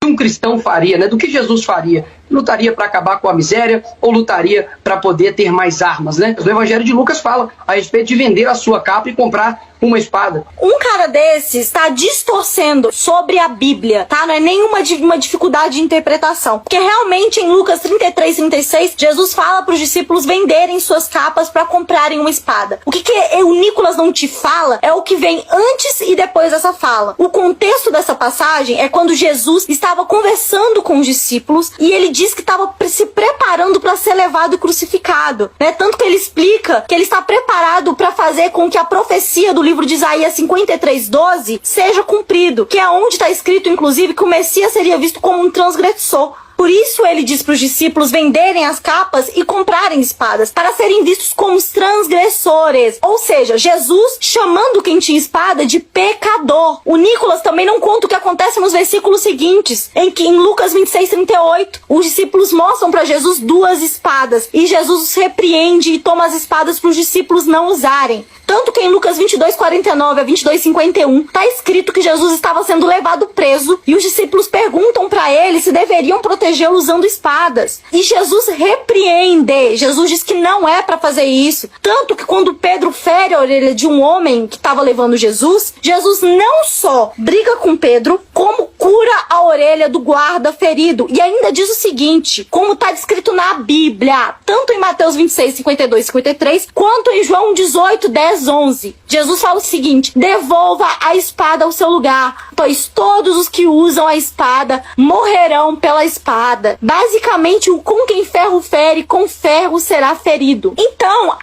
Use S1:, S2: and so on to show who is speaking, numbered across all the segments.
S1: um cristão faria, né? Do que Jesus faria. Lutaria para acabar com a miséria ou lutaria para poder ter mais armas, né? O Evangelho de Lucas fala a respeito de vender a sua capa e comprar uma espada.
S2: Um cara desses está distorcendo sobre a Bíblia, tá? Não é nenhuma dificuldade de interpretação. Porque realmente em Lucas 33, 36, Jesus fala para os discípulos venderem suas capas para comprarem uma espada. O que o Nicolas não te fala é o que vem antes e depois dessa fala. O contexto dessa passagem é quando Jesus estava conversando com os discípulos e ele diz que estava se preparando para ser levado e crucificado, né? Tanto que ele explica que ele está preparado para fazer com que a profecia do livro de Isaías 53:12 seja cumprido, que é onde está escrito, inclusive, que o Messias seria visto como um transgressor. Por isso ele diz para os discípulos venderem as capas e comprarem espadas, para serem vistos como os transgressores. Ou seja, Jesus chamando quem tinha espada de pecador. O Nicolas também não conta o que acontece nos versículos seguintes, em que em Lucas 26:38, os discípulos mostram para Jesus duas espadas, e Jesus os repreende e toma as espadas para os discípulos não usarem. Tanto que em Lucas 22:49 a 22:51 está escrito que Jesus estava sendo levado preso e os discípulos perguntam para ele se deveriam protegê-lo usando espadas. E Jesus repreende. Jesus diz que não é para fazer isso. Tanto que quando Pedro fere a orelha de um homem que estava levando Jesus, Jesus não só briga com Pedro, como cura a orelha do guarda ferido. E ainda diz o seguinte, como está descrito na Bíblia, tanto em Mateus 26, 52, 53, quanto em João 18, 10, 11. Jesus fala o seguinte: devolva a espada ao seu lugar, pois todos os que usam a espada morrerão pela espada. Basicamente, com quem ferro fere, com ferro será ferido. Então,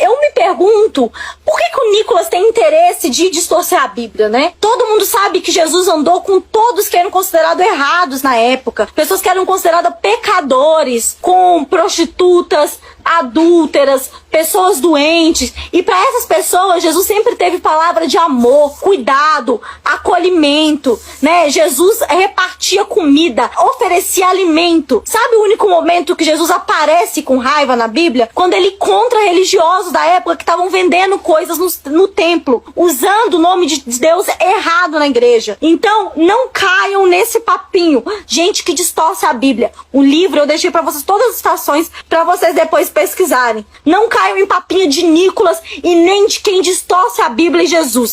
S2: eu me pergunto, por que o Nicolas tem interesse de distorcer a Bíblia, né? Todo mundo sabe que Jesus andou com todos que eram considerados errados na época. Pessoas que eram consideradas pecadores, com prostitutas, adúlteras, pessoas doentes. E para essas pessoas, Jesus sempre teve palavra de amor, cuidado, acolhimento, né? Jesus repartia comida, oferecia alimento. Sabe o único momento que Jesus aparece com raiva na Bíblia? Quando ele encontra religiosos da época que estavam vendendo coisas no templo, usando o nome de Deus errado na igreja. Então, não caiam nesse papinho. Gente que distorce a Bíblia. O livro eu deixei para vocês todas as citações para vocês depois pesquisarem. Não caiam em papinho de Nicolas e nem de quem distorce a Bíblia e Jesus.